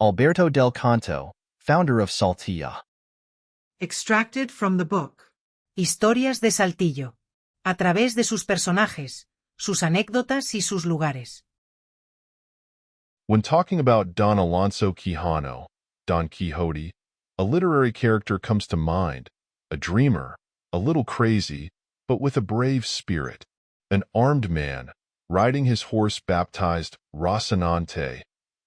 Alberto del Canto, founder of Saltillo. Extracted from the book. Historias de Saltillo. A través de sus personajes, sus anécdotas y sus lugares. When talking about Don Alonso Quijano, Don Quixote, a literary character comes to mind, a dreamer, a little crazy, but with a brave spirit, an armed man, riding his horse baptized Rocinante,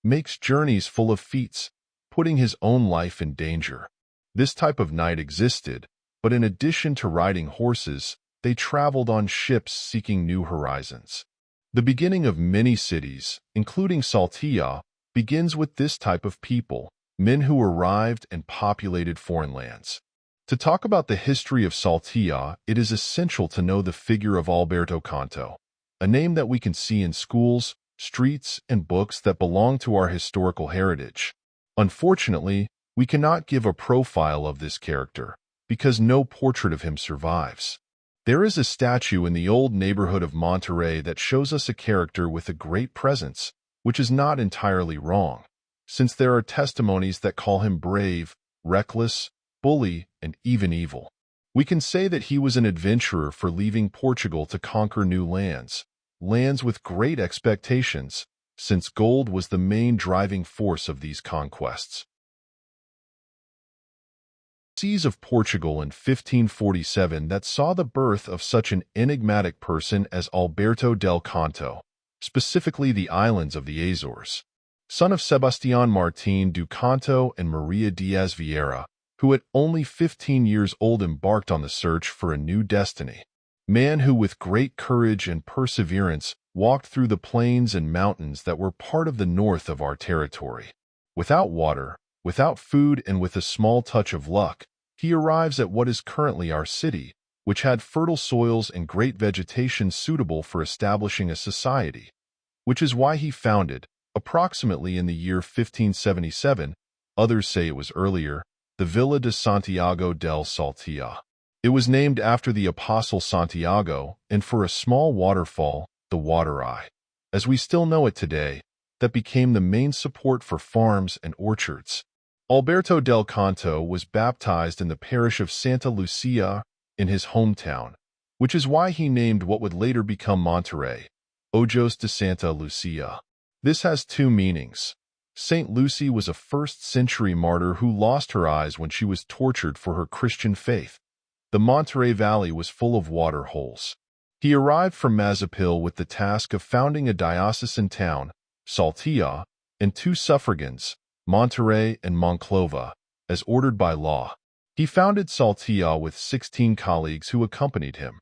makes journeys full of feats, putting his own life in danger. This type of knight existed, but in addition to riding horses, they traveled on ships seeking new horizons. The beginning of many cities, including Saltillo, begins with this type of people, men who arrived and populated foreign lands. To talk about the history of Saltillo, it is essential to know the figure of Alberto Canto, a name that we can see in schools, streets, and books that belong to our historical heritage. Unfortunately, we cannot give a profile of this character, because no portrait of him survives. There is a statue in the old neighborhood of Monterrey that shows us a character with a great presence, which is not entirely wrong, since there are testimonies that call him brave, reckless, bully, and even evil. We can say that he was an adventurer for leaving Portugal to conquer new lands, lands with great expectations, since gold was the main driving force of these conquests. Seas of Portugal in 1547 that saw the birth of such an enigmatic person as Alberto del Canto, specifically the islands of the Azores. Son of Sebastián Martín do Canto and Maria Diaz Vieira, who at only 15 years old embarked on the search for a new destiny. Man who with great courage and perseverance walked through the plains and mountains that were part of the north of our territory. Without water, without food, and with a small touch of luck, he arrives at what is currently our city, which had fertile soils and great vegetation suitable for establishing a society, which is why he founded, approximately in the year 1577, others say it was earlier, the Villa de Santiago del Saltillo. It was named after the Apostle Santiago and for a small waterfall, the Water Eye, as we still know it today, that became the main support for farms and orchards. Alberto del Canto was baptized in the parish of Santa Lucia in his hometown, which is why he named what would later become Monterrey, Ojos de Santa Lucia. This has two meanings. Saint Lucy was a first-century martyr who lost her eyes when she was tortured for her Christian faith. The Monterrey Valley was full of water holes. He arrived from Mazapil with the task of founding a diocesan town, Saltillo, and two suffragans, Monterrey and Monclova, as ordered by law. He founded Saltillo with 16 colleagues who accompanied him.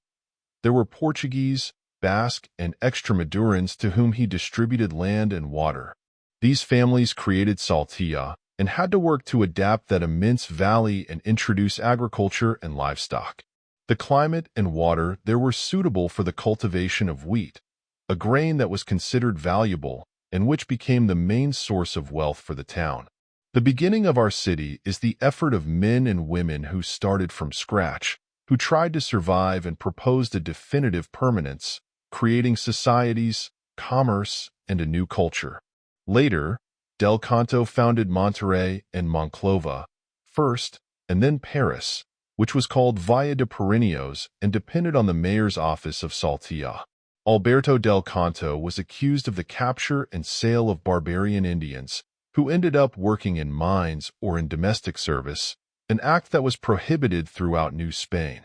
There were Portuguese, Basque, and Extremadurans to whom he distributed land and water. These families created Saltillo and had to work to adapt that immense valley and introduce agriculture and livestock. The climate and water there were suitable for the cultivation of wheat, a grain that was considered valuable and which became the main source of wealth for the town. The beginning of our city is the effort of men and women who started from scratch, who tried to survive and proposed a definitive permanence, creating societies, commerce, and a new culture. Later, Del Canto founded Monterrey and Monclova, first, and then Paris, which was called Valle de Perineos and depended on the mayor's office of Saltillo. Alberto del Canto was accused of the capture and sale of barbarian Indians, who ended up working in mines or in domestic service, an act that was prohibited throughout New Spain.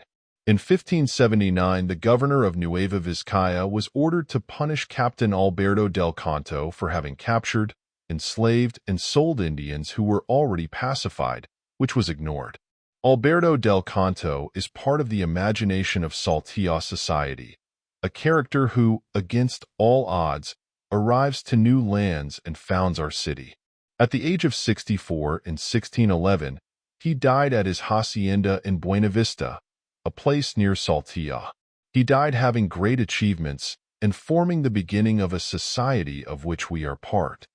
In 1579, the governor of Nueva Vizcaya was ordered to punish Captain Alberto del Canto for having captured, enslaved, and sold Indians who were already pacified, which was ignored. Alberto del Canto is part of the imagination of Saltillo society, a character who, against all odds, arrives to new lands and founds our city. At the age of 64 in 1611, he died at his hacienda in Buenavista, a place near Saltillo. He died having great achievements and forming the beginning of a society of which we are part.